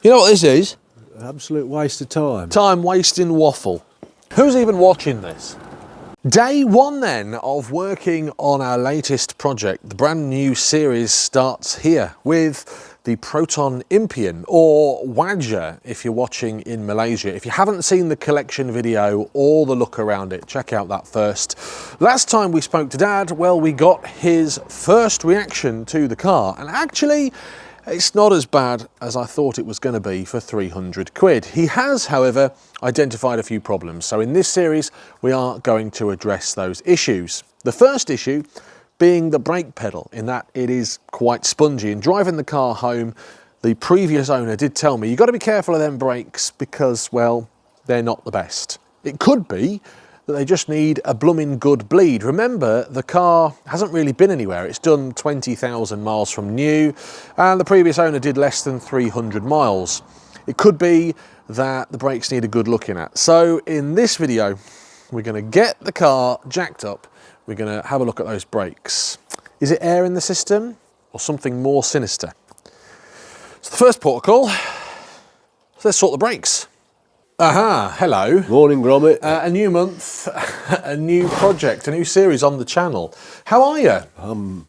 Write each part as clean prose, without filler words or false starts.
You know what this is? An absolute waste of time. Time wasting waffle. Who's even watching this? Day one then of working on our latest project. The brand new series starts here with the Proton Impian, or Waja if you're watching in Malaysia. If you haven't seen the collection video or the look around it, check out that first. Last time we spoke to Dad, well, we got his first reaction to the car, and actually it's not as bad as I thought it was going to be for 300 quid. He has, however, identified a few problems. So in this series, we are going to address those issues. The first issue being the brake pedal, in that it is quite spongy. And driving the car home, the previous owner did tell me, you've got to be careful of them brakes because, well, they're not the best. It could be that they just need a blooming good bleed. Remember, the car hasn't really been anywhere. It's done 20,000 miles from new, and the previous owner did less than 300 miles. It could be that the brakes need a good looking at. So in this video, we're gonna get the car jacked up. We're gonna have a look at those brakes. Is it air in the system or something more sinister? So the first protocol, let's sort the brakes. Aha, hello. Morning, Gromit. A new month, a new project, a new series on the channel. How are you?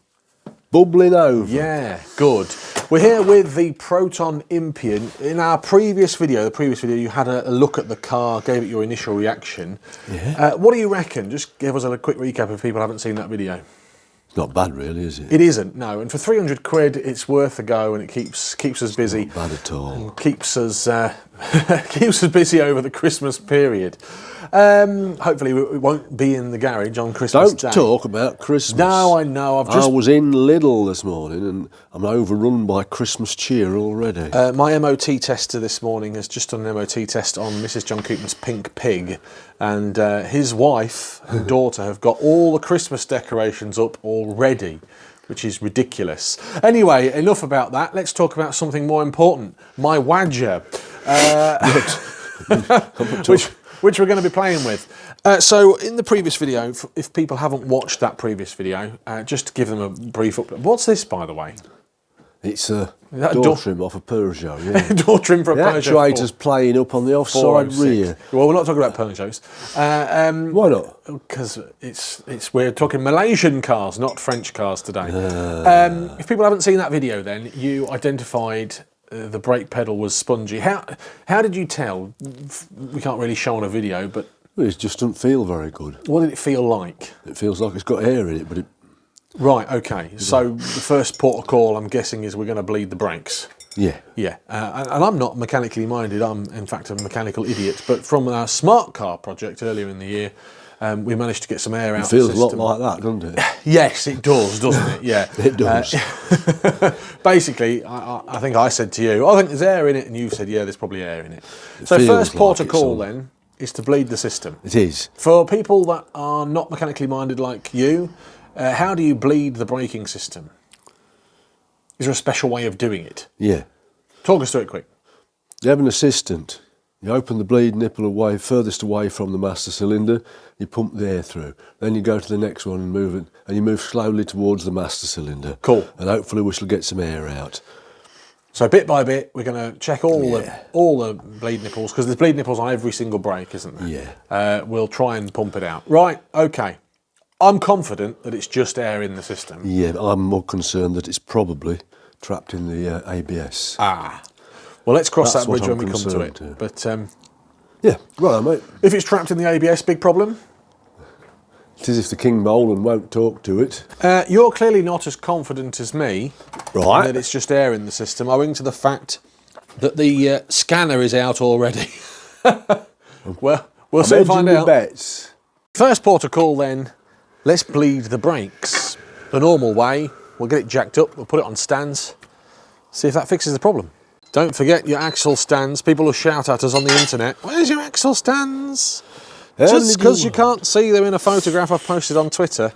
Bubbling over. Yeah, good. We're here with the Proton Impian. In our previous video, you had a look at the car, gave it your initial reaction. Yeah. What do you reckon? Just give us a quick recap if people haven't seen that video. Not bad, really, is it? It isn't, no. And for 300 quid, it's worth a go, and it keeps us busy. Not bad at all. And keeps us keeps us busy over the Christmas period. Hopefully, we won't be in the garage on Christmas Day. Don't talk about Christmas. No, I know. I was in Lidl this morning, and I'm overrun by Christmas cheer already. My MOT tester this morning has just done an MOT test on Mrs. John Coupland's pink pig, and his wife and daughter have got all the Christmas decorations up already, which is ridiculous. Anyway, enough about that. Let's talk about something more important. My Waja, which we're going to be playing with. So in the previous video, if people haven't watched that previous video, just to give them a brief update. What's this, by the way? It's a door trim off a Peugeot, yeah. Door trim for a Peugeot. The actuator's playing up on the offside rear. Well, we're not talking about Peugeots. Why not? Because we're talking Malaysian cars, not French cars today. If people haven't seen that video, then you identified the brake pedal was spongy. How did you tell? We can't really show on a video, but Well, it just doesn't feel very good. What did it feel like? It feels like it's got air in it, but it... Right, okay. So the first port of call, I'm guessing, is we're going to bleed the brakes. Yeah. Yeah, and I'm not mechanically minded. I'm, in fact, a mechanical idiot. But from our smart car project earlier in the year, we managed to get some air out of the system. It feels a lot like that, doesn't it? Yes, it does, doesn't it? Yeah. It does. Basically, I think I said to you, I think there's air in it, and you said, yeah, there's probably air in it. So first port of call, then, is to bleed the system. It is. For people that are not mechanically minded like you, how do you bleed the braking system? Is there a special way of doing it? Yeah. Talk us through it quick. You have an assistant. You open the bleed nipple away, furthest away from the master cylinder, you pump the air through. Then you go to the next one and move it, and you move slowly towards the master cylinder. Cool. And hopefully we shall get some air out. So bit by bit, we're going to check all the bleed nipples, because there's bleed nipples on every single brake, isn't there? Yeah. We'll try and pump it out. Right, okay. I'm confident that it's just air in the system. Yeah, I'm more concerned that it's probably trapped in the ABS. Ah. Well, let's cross that bridge when we come to it. To. But yeah, right, mate. If it's trapped in the ABS, big problem? It is if the King Bolan won't talk to it. You're clearly not as confident as me right. that it's just air in the system, owing to the fact that the scanner is out already. Well, we'll soon find out. Bets. First port of call, then. Let's bleed the brakes. The normal way, we'll get it jacked up, we'll put it on stands, see if that fixes the problem. Don't forget your axle stands. People will shout at us on the internet, where's your axle stands? Just because you can't see them in a photograph I've posted on Twitter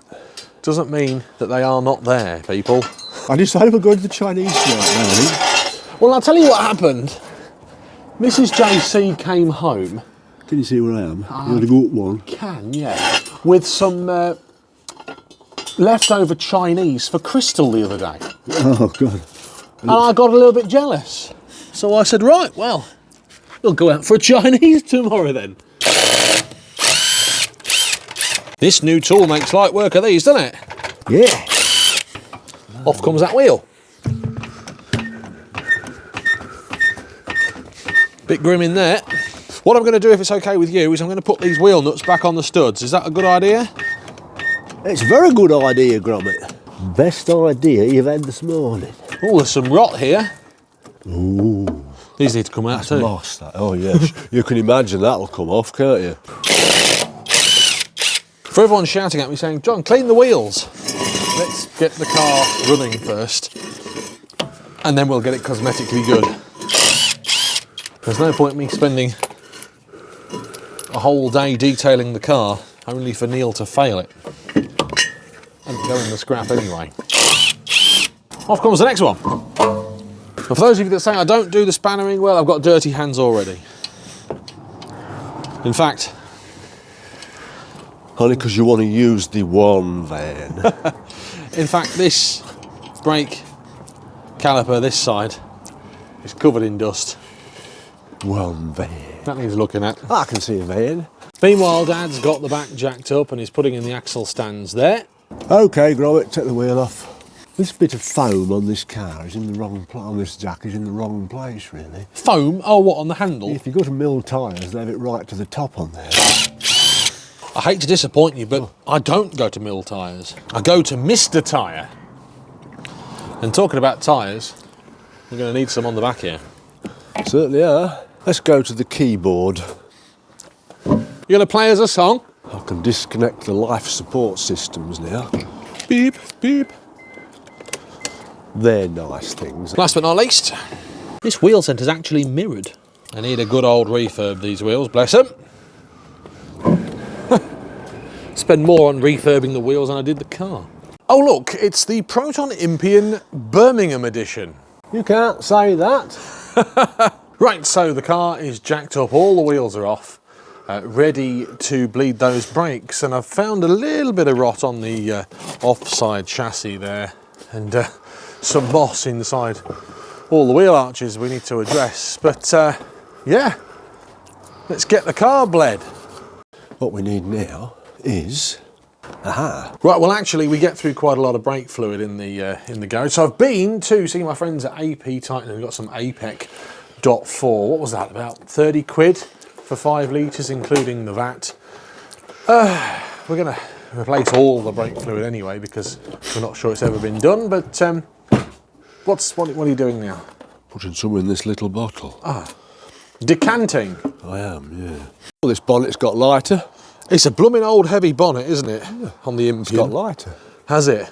doesn't mean that they are not there, people. I decided we're going to the Chinese right now. Well, I'll tell you what happened. Mrs. JC came home. Can you see where I am? You want to go up one? Can, yeah. With some leftover Chinese for Crystal the other day. Oh, God. And I got a little bit jealous. So I said, right, well, we'll go out for a Chinese tomorrow then. This new tool makes light work of these, doesn't it? Yeah. Off comes that wheel. Bit grim in there. What I'm going to do, if it's okay with you, is I'm going to put these wheel nuts back on the studs. Is that a good idea? It's a very good idea, Gromit. Best idea you've had this morning. Oh, there's some rot here. Ooh. These need to come out too. Moss, that. Oh, yes. You can imagine that'll come off, can't you? For everyone shouting at me saying, John, clean the wheels. Let's get the car running first, and then we'll get it cosmetically good. There's no point in me spending a whole day detailing the car only for Neil to fail it and go in the scrap anyway. Off comes the next one. And for those of you that say I don't do the spannering, well, I've got dirty hands already. In fact, Only because you want to use the one van. in fact, this brake caliper this side is covered in dust. One van. That needs looking at. I can see a van. Meanwhile, Dad's got the back jacked up and he's putting in the axle stands there. Okay, Gromit, take the wheel off. This bit of foam on this car is in the wrong place. On this jack is in the wrong place, really. Foam? Oh, what, on the handle? If you go to mill tyres, they have it right to the top on there. I hate to disappoint you, but I don't go to Mill Tyres. I go to Mr. Tyre. And talking about tyres, we're going to need some on the back here. Certainly are. Let's go to the keyboard. You going to play us a song? I can disconnect the life support systems now. Beep, beep. They're nice things. Last but not least, this wheel centre's actually mirrored. I need a good old refurb, these wheels, bless them. Spend more on refurbing the wheels than I did the car. Oh look, it's the Proton Impian Birmingham edition. You can't say that. Right, so the car is jacked up, all the wheels are off, ready to bleed those brakes, and I've found a little bit of rot on the offside chassis there, and some moss inside all the wheel arches we need to address. But yeah, let's get the car bled. What we need now is... Aha. Right, well actually we get through quite a lot of brake fluid in the garage. So I've been to see my friends at AP Titan and got some APEC .4. What was that, about 30 quid for 5 litres including the VAT. We're going to replace all the brake fluid anyway because we're not sure it's ever been done, but what are you doing now? Putting some in this little bottle. Decanting. I am, yeah. Well, this bonnet's got lighter. It's a blooming old heavy bonnet, isn't it? Yeah. On the Impian. It's got lighter. Has it?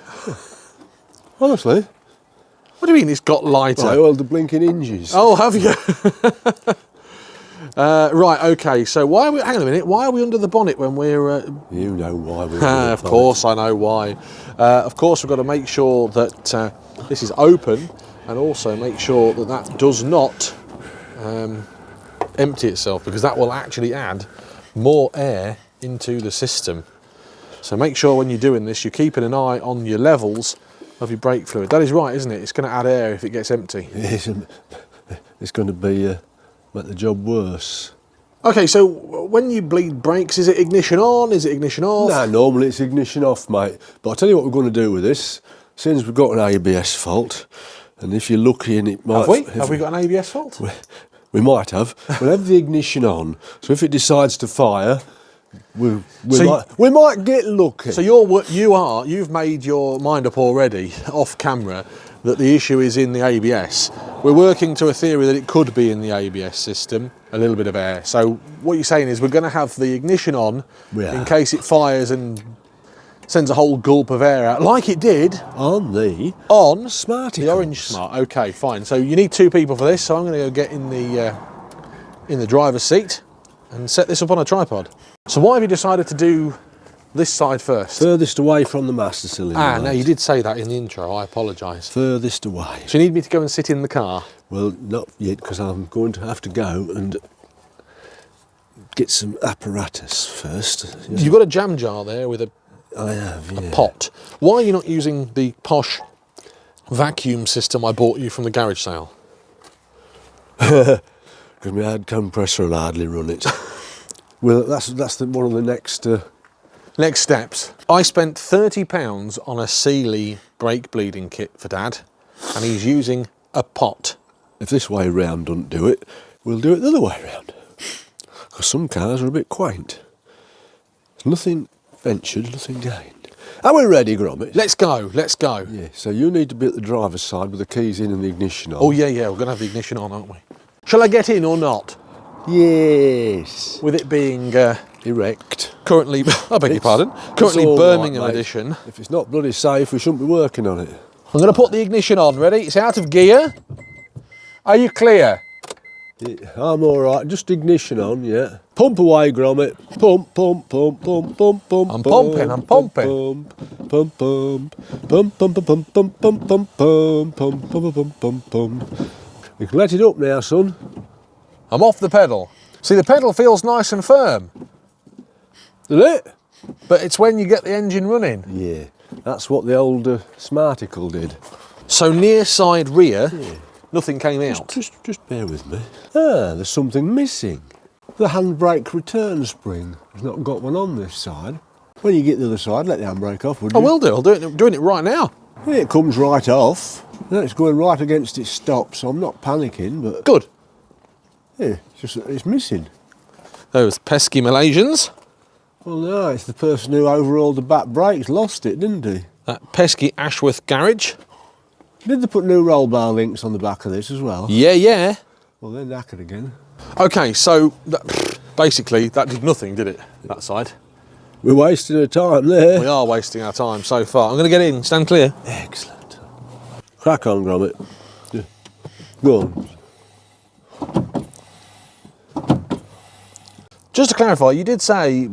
Honestly. What do you mean it's got lighter? I oiled the blinking hinges. Oh, have you? Right, okay, so why are we, hang on a minute, why are we under the bonnet when we're... You know why we're under the Of course I know why. Of course we've got to make sure that this is open, and also make sure that that does not empty itself, because that will actually add more air into the system. So make sure when you're doing this, you're keeping an eye on your levels of your brake fluid. That is right, isn't it? It's going to add air if it gets empty. It's going to be make the job worse. Okay, so when you bleed brakes, is it ignition on? Is it ignition off? Nah, normally it's ignition off, mate. But I'll tell you what we're going to do with this. Since we've got an ABS fault, and if you're lucky and it might... Have we? Have we got an ABS fault? We might have. We'll have the ignition on. So if it decides to fire, we might get lucky. So you've made your mind up already, off camera, that the issue is in the ABS. We're working to a theory that it could be in the ABS system, a little bit of air. So what you're saying is we're going to have the ignition on in case it fires and sends a whole gulp of air out, like it did on the Smarty, the Orange Smart. Okay, fine. So you need 2 people for this. So I'm going to go get in the driver's seat and set this up on a tripod. So why have you decided to do this side first? Furthest away from the master cylinder. No, you did say that in the intro. I apologise. Furthest away. So you need me to go and sit in the car? Well, not yet, because I'm going to have to go and get some apparatus first. You've got a jam jar there with a pot. Why are you not using the posh vacuum system I bought you from the garage sale? Because my head compressor will hardly run it. Well, that's one of the next... Next steps. I spent £30 on a Sealy brake bleeding kit for Dad, and he's using a pot. If this way round doesn't do it, we'll do it the other way round. Because some cars are a bit quaint. There's nothing ventured, nothing gained. Are we ready, Gromit? Let's go, let's go. Yeah, so you need to be at the driver's side with the keys in and the ignition on. Oh yeah, we're going to have the ignition on, aren't we? Shall I get in or not? Yes. With it being Erect. currently, I beg your pardon, currently all Birmingham right, mate. edition. If it's not bloody safe, we shouldn't be working on it. I'm going to put the ignition on, ready? It's out of gear. Are you clear? Yeah, I'm all right. Just ignition on, yeah. Pump away, Gromit. Pump, pump, pump, pump, pump, pump. I'm pumping, I'm pumping. Pump, pump, pump, pump, pump, pump, pump, pump, pump, pump, pump, pump, pump, pump, pump, pump. You can let it up now, son. I'm off the pedal. See, the pedal feels nice and firm, Isn't it? but it's when you get the engine running. Yeah, that's what the old Smarticle did. So near side rear, nothing came out. Just bear with me. Ah, there's something missing. The handbrake return spring. I've not got one on this side. When you get the other side, let the handbrake off, would you? I will do. I'll do it. I'm doing it right now. Yeah, it comes right off. Then it's going right against its stop, so I'm not panicking, but Good. yeah, it's missing. Those pesky Malaysians. Well, no, it's the person who overhauled the back brakes lost it, didn't he? That pesky Ashworth garage. Did they put new roll bar links on the back of this as well? Yeah. Well, they're knackered again. Okay, so basically that did nothing, did it? That side. We're wasting our time there. We are wasting our time so far. I'm going to get in. Stand clear. Excellent. Crack on, Gromit. Yeah. Go on. Just to clarify, you did say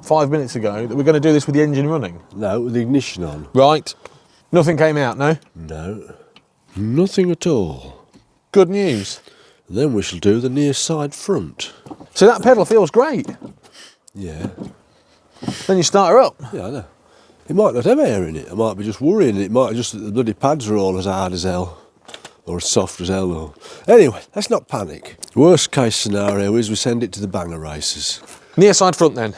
5 minutes ago that we're going to do this with the engine running. No, with the ignition on. Right. Nothing came out, no? No. Nothing at all. Good news. Then we shall do the near side front. So that pedal feels great. Yeah. Then you start her up. Yeah, I know. It might not have air in it. I might be just worrying. It might just that the bloody pads are all as hard as hell. Or as soft as hell. Or... Anyway, let's not panic. Worst case scenario is we send it to the banger races. Near side front then.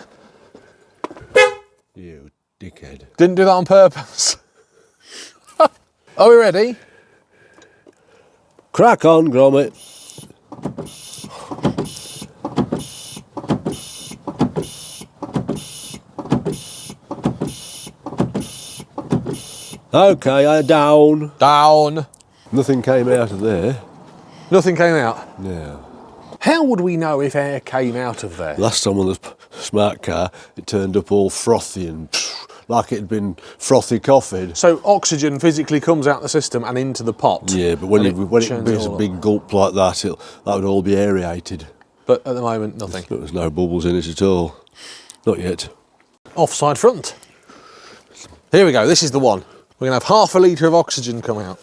You dickhead. Didn't do that on purpose. Are we ready? Crack on, Gromit. Okay, down. Down. Nothing came out of there. Nothing came out. No. How would we know if air came out of there? Last time on the smart car, it turned up all frothy and like it had been frothy coffeed. So oxygen physically comes out the system and into the pot. Yeah, but when it churns becomes a all big gulp like that, that would all be aerated. But at the moment, nothing. There's no bubbles in it at all. Not yet. Offside front. Here we go. This is the one. We're going to have half a litre of oxygen come out.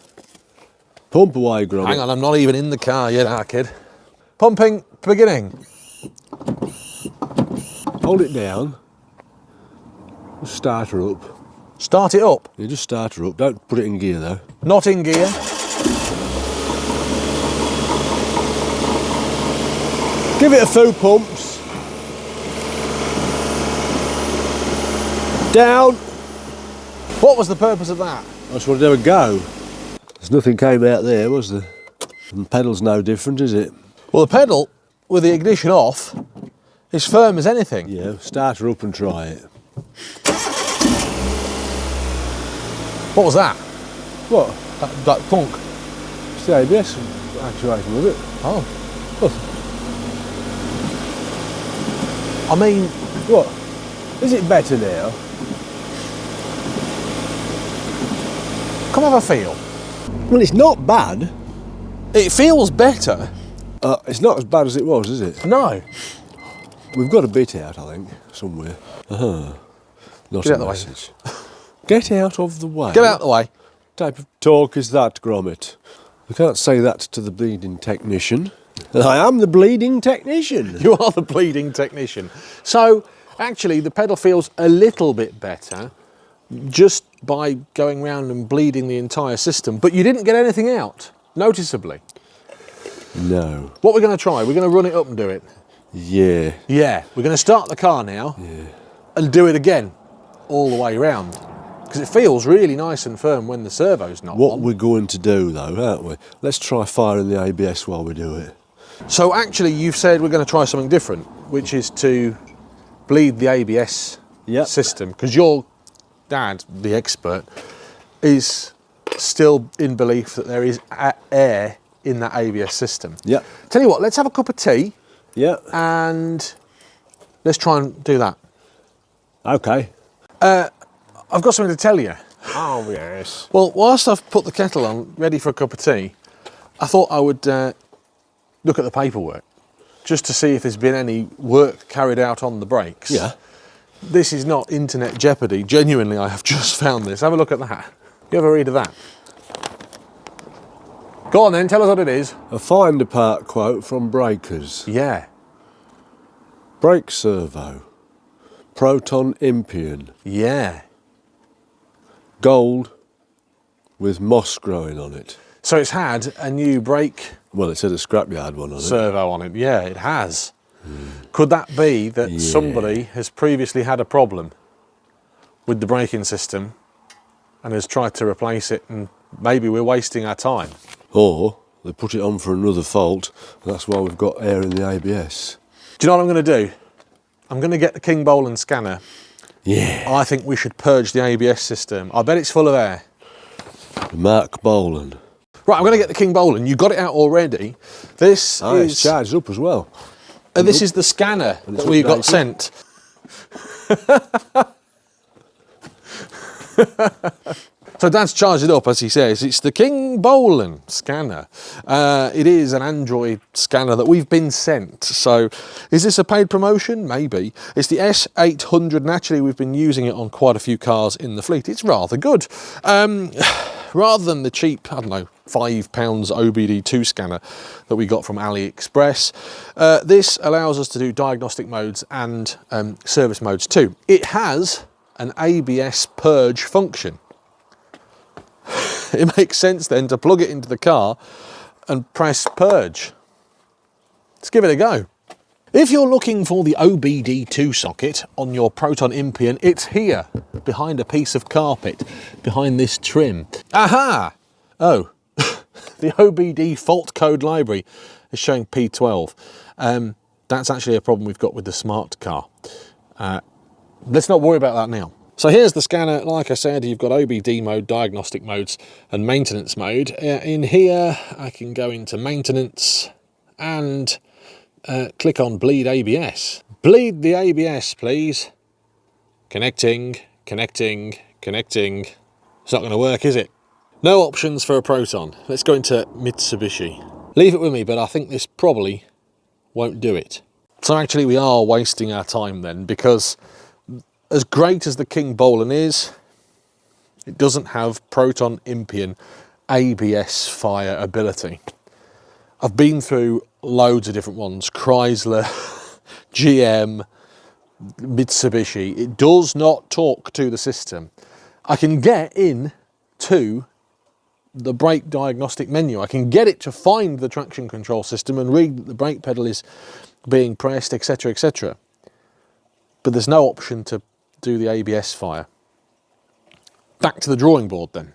Pump away, Gromit. Hang on, I'm not even in the car yet, our kid. Pumping, beginning. Hold it down. Just start her up. Start it up. You just start her up. Don't put it in gear though. Not in gear. Give it a few pumps. Down. What was the purpose of that? I just wanted to have a go. There's nothing came out there, was there? And the pedal's no different, is it? Well, the pedal, with the ignition off, is firm as anything. Yeah, start her up and try it. What was that? What? That thunk. It's the ABS actuation, was it? Oh. What? I mean, What? Is it better now? come have a feel. Well, it's not bad. It feels better. It's not as bad as it was, is it? No. We've got a bit out, I think, somewhere. Not Get out a of the way. message. Get out of the way. Get out of the way. What type of talk is that, Gromit? We can't say that to the bleeding technician. And I am the bleeding technician. You are the bleeding technician. So, actually, the pedal feels a little bit better just by going round and bleeding the entire system. But you didn't get anything out, noticeably. No. What we're going to try, we're going to run it up and do it. Yeah. Yeah, we're going to start the car now and do it again all the way around. Because it feels really nice and firm when the servo's not What on. we're going to do though, aren't we? Let's try firing the ABS while we do it. So actually you've said we're going to try something different, which is to bleed the ABS system. Because your dad, the expert, is still in belief that there is air in that ABS system. Yeah. Tell you what, let's have a cup of tea. Yeah. And let's try and do that. Okay. I've got something to tell you. Oh yes. Well, whilst I've put the kettle on, ready for a cup of tea, I thought I would look at the paperwork, just to see if there's been any work carried out on the brakes. Yeah. This is not internet jeopardy. Genuinely, I have just found this. Have a look at that. You have a read of that. Go on then, tell us what it is. A find apart quote from Breakers. Yeah. Brake servo. Proton Impian. Yeah. Gold with moss growing on it. So it's had a new brake Well, it said a scrapyard one on it. servo on it. Yeah, it has. Could that be that somebody has previously had a problem with the braking system and has tried to replace it, and maybe we're wasting our time? Or they put it on for another fault, and that's why we've got air in the ABS. Do you know what I'm going to do? I'm going to get the King Bolan scanner. Yeah. I think we should purge the ABS system. I bet it's full of air. Mark Bolan. Right, I'm going to get the King Bolan. You got it out already. This It's is charged up as well. this is the scanner that we got sent. So Dad's charged it up, as he says. It's the King Bolan scanner. It is an Android scanner that we've been sent. So is this a paid promotion? Maybe. It's the S800. Naturally, we've been using it on quite a few cars in the fleet. It's rather good. Rather than the cheap, I don't know, £5 OBD2 scanner that we got from AliExpress, this allows us to do diagnostic modes and service modes too. It has an ABS purge function. It makes sense then to plug it into the car and press purge. Let's give it a go. If you're looking for the OBD2 socket on your Proton Impian, it's here, behind a piece of carpet, behind this trim. Aha! Oh, the OBD fault code library is showing P12. That's actually a problem we've got with the smart car. Let's not worry about that now. So here's the scanner. Like I said, you've got OBD mode, diagnostic modes, and maintenance mode. In here, I can go into maintenance and click on bleed ABS. Bleed the ABS, please. Connecting, connecting, connecting. It's not going to work, is it? No options for a Proton. Let's go into Mitsubishi. Leave it with me, but I think this probably won't do it. So actually we are wasting our time then, because as great as the King Bolan is, it doesn't have Proton Impian ABS fire ability. I've been through loads of different ones, Chrysler, GM, Mitsubishi. It does not talk to the system. I can get in to the brake diagnostic menu. I can get it to find the traction control system and read that the brake pedal is being pressed, etc., etc. But there's no option to do the ABS fire. Back to the drawing board then.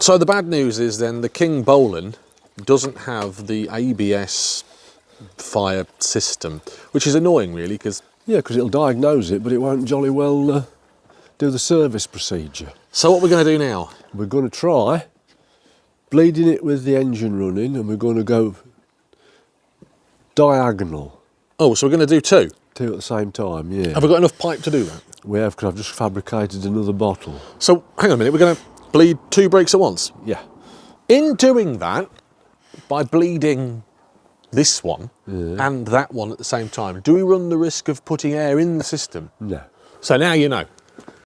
So the bad news is then the King Bolan doesn't have the ABS fire system, which is annoying really, because because it'll diagnose it, but it won't jolly well do the service procedure. So what we're going to do now? We're going to try bleeding it with the engine running, and we're going to go diagonal. Oh, so we're going to do two? Two at the same time, yeah. Have we got enough pipe to do that? We have, because I've just fabricated another bottle. So hang on a minute, we're going to bleed two brakes at once? Yeah. In doing that, by bleeding this one and that one at the same time, do we run the risk of putting air in the system? No. So now you know.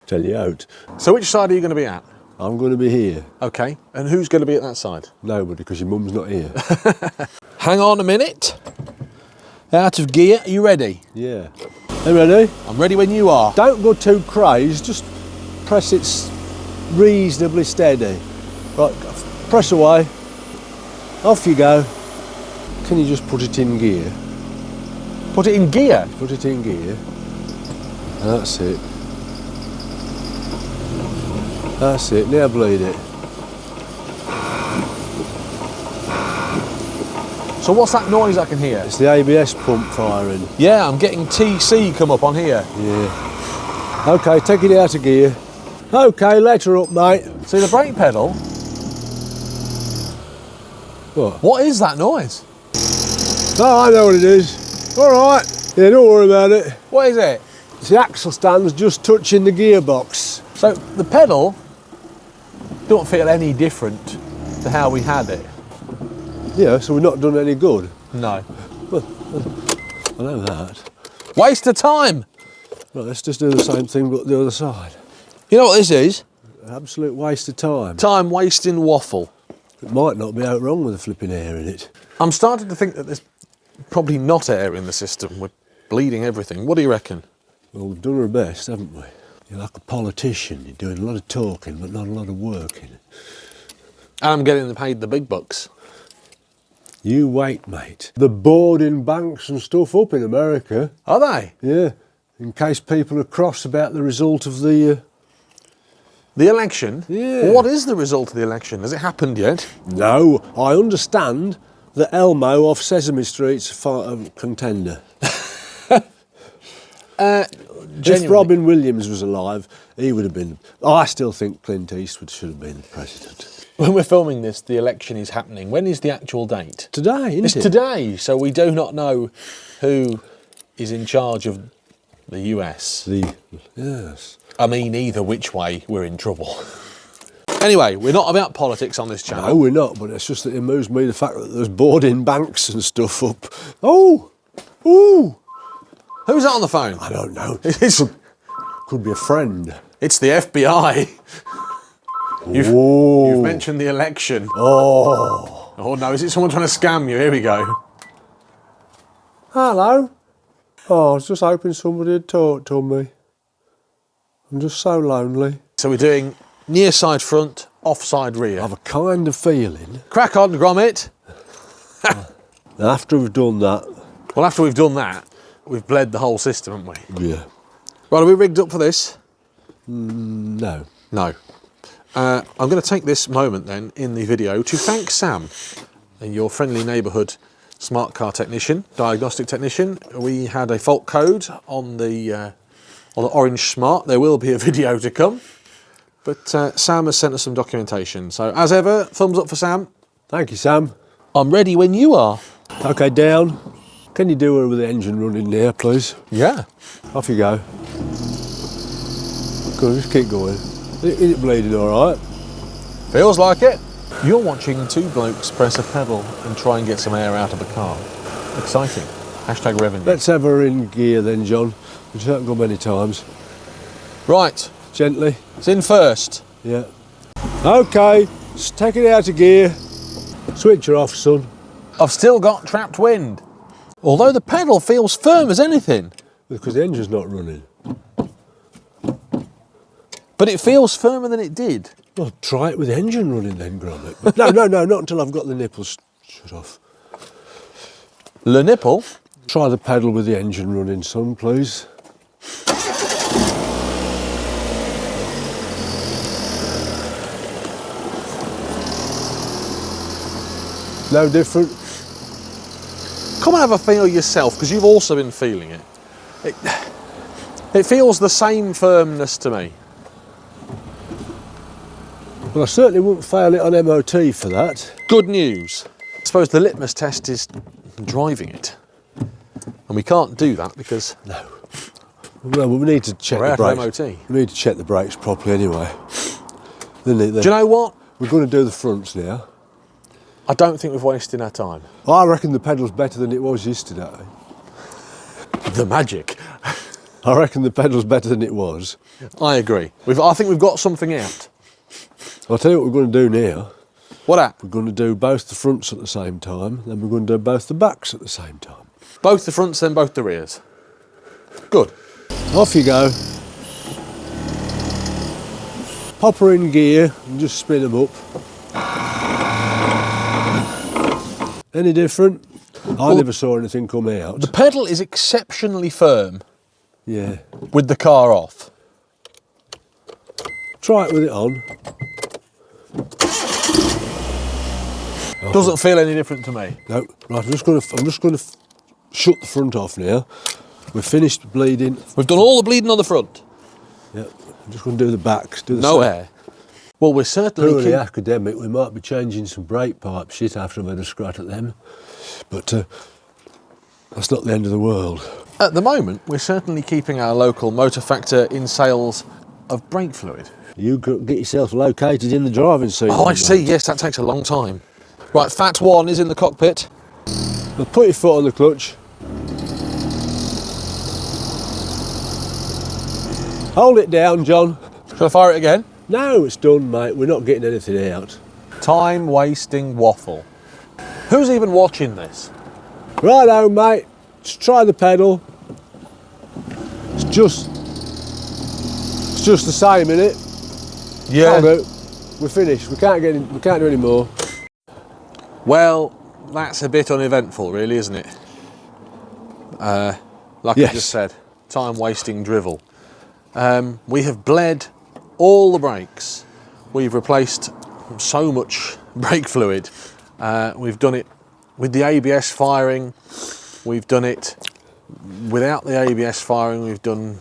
Tell you out. So which side are you going to be at? I'm going to be here. Okay, and who's going to be at that side? Nobody, because your mum's not here. Hang on a minute. Out of gear, are you ready? Yeah. Are you ready? I'm ready when you are. Don't go too crazed, just press it reasonably steady. Right, press away. Off you go. Can you just put it in gear? Put it in gear? Put it in gear. That's it. That's it. Now bleed it. So what's that noise I can hear? It's the ABS pump firing. Yeah, I'm getting TC come up on here. Yeah. Okay, take it out of gear. Okay, let her up, mate. See the brake pedal? What? What is that noise? Oh, I know what it is. All right. Yeah, don't worry about it. What is it? It's the axle stands just touching the gearbox. So the pedal don't feel any different to how we had it. Yeah, so we've not done any good. No. I know that. Waste of time. Right, let's just do the same thing but the other side. You know what this is? Absolute waste of time. Time wasting waffle. It might not be out wrong with the flipping air in it. I'm starting to think that there's probably not air in the system. We're bleeding everything. What do you reckon? Well, we've done our best, haven't we? You're like a politician. You're doing a lot of talking but not a lot of working. And I'm getting paid the big bucks. You wait, mate. They're boarding banks and stuff up in America. Are they? Yeah, in case people are cross about the result of the... The election? Yeah. Well, what is the result of the election? Has it happened yet? No, I understand that Elmo off Sesame Street's a contender. If Robin Williams was alive, he would have been... I still think Clint Eastwood should have been the president. When we're filming this, the election is happening. When is the actual date? Today, isn't It's it? today, so we do not know who is in charge of the US. Yes. I mean, either which way, we're in trouble. Anyway, we're not about politics on this channel. No, we're not, but it's just that it moves me the fact that there's boarding banks and stuff up. Oh! Ooh! Who's that on the phone? I don't know. It's, Could be a friend. it's the FBI. Whoa. You've mentioned the election. Oh! Oh no, is it someone trying to scam you? Here we go. Hello. Oh, I was just hoping somebody would talk to me. I'm just so lonely. So we're doing near side front, off side rear. I have a kind of feeling Crack on, Gromit. that after we've done that... Well, after we've done that, we've bled the whole system, haven't we? Yeah. Right, are we rigged up for this? No. No. I'm going to take this moment then in the video to thank Sam, your friendly neighbourhood smart car technician, diagnostic technician. We had a fault code on the Orange Smart. There will be a video to come, but Sam has sent us some documentation. So as ever, thumbs up for Sam. Thank you, Sam. I'm ready when you are. Okay, down. Can you do her with the engine running there, please? Yeah. Off you go. Good, just keep going. Is it bleeding all right? Feels like it. You're watching two blokes press a pedal and try and get some air out of a car. Exciting. Hashtag revenue. Let's have her in gear then, John. We haven't gone many times. Right. Gently. It's in first. Yeah. Okay, just take it out of gear. Switch her off, son. I've still got trapped wind. Although the pedal feels firm as anything. Because the engine's not running. But it feels firmer than it did. Well, try it with the engine running then, Gromit. No, not until I've got the nipples shut off. Le nipple. Try the pedal with the engine running, son, please. No different? Come and have a feel yourself, because you've also been feeling it. It feels the same firmness to me. Well, I certainly wouldn't fail it on MOT for that. Good news. I suppose the litmus test is driving it. And we can't do that because No. Well, we need to check we're the out brakes. of MOT. We need to check the brakes properly anyway. Then Do you know what? we're going to do the fronts now. I don't think we've wasted our time. I reckon the pedal's better than it was yesterday. The magic. I reckon the pedal's better than it was. I agree. I think we've got something out. I'll tell you what we're going to do now. What at? We're going to do both the fronts at the same time, then we're going to do both the backs at the same time. Both the fronts, then both the rears. Good. Off you go. Pop her in gear and just spin them up. Any different? I never saw anything come out. The pedal is exceptionally firm Yeah. with the car off. Try it with it on. Doesn't feel any different to me. No, right. I'm just going to shut the front off now. We've finished bleeding. We've done all the bleeding on the front. Yeah. I'm just going to do the backs. Do the No same. air. Well, we're certainly Purely academic. We might be changing some brake pipe shit after I've had a scrat at them, but that's not the end of the world. At the moment, we're certainly keeping our local motor factor in sales of brake fluid. You get yourself located in the driving seat. Oh, I mate. see. Yes, that takes a long time. Right, Fat One is in the cockpit. Now put your foot on the clutch. Hold it down, John. Shall I fire it again? No, it's done, mate. We're not getting anything out. Time-wasting waffle. Who's even watching this? Righto, mate. Just try the pedal. It's just the same, innit? That'll do. We're finished. We can't do any more. Well, that's a bit uneventful, really, isn't it? Like Yes. I just said, time-wasting drivel. We have bled all the brakes. We've replaced so much brake fluid. We've done it with the ABS firing. We've done it without the ABS firing. We've done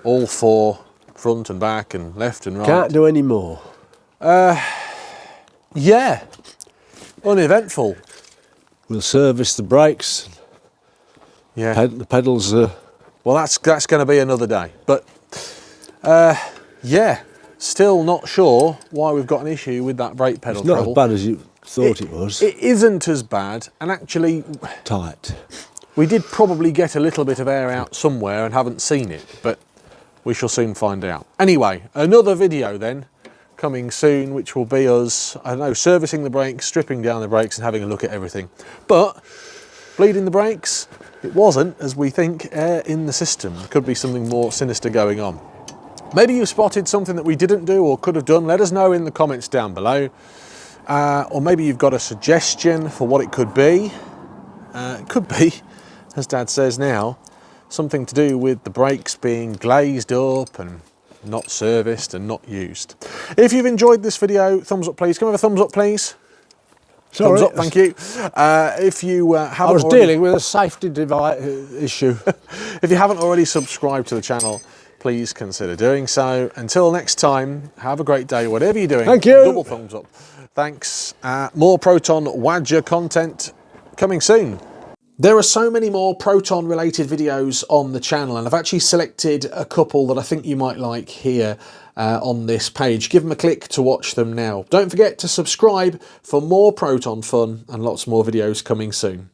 all four, front and back and left and right. Can't do any more. Yeah, uneventful. We'll service the brakes. Yeah. The pedals. Well, that's going to be another day. But yeah, still not sure why we've got an issue with that brake pedal It's not treble. as bad as you thought it was. It isn't as bad, and actually, Tight. we did probably get a little bit of air out somewhere and haven't seen it, but we shall soon find out. Anyway, another video then coming soon, which will be us, I don't know, servicing the brakes, stripping down the brakes and having a look at everything. But bleeding the brakes, it wasn't, as we think, air in the system. There could be something more sinister going on. Maybe you spotted something that we didn't do or could have done. Let us know in the comments down below. Or maybe you've got a suggestion for what it could be. It could be, as Dad says now, something to do with the brakes being glazed up and not serviced and not used. If you've enjoyed this video, thumbs up please. Can we have a thumbs up please? Sorry. Thumbs up, thank you. If you haven't I was already, dealing with a safety device issue. if you haven't already subscribed to the channel, please consider doing so. Until next time, have a great day, whatever you're doing. Thank you. Double thumbs up. Thanks. More Proton Waja content coming soon. There are so many more Proton related videos on the channel, and I've actually selected a couple that I think you might like here on this page. Give them a click to watch them now. Don't forget to subscribe for more Proton fun and lots more videos coming soon.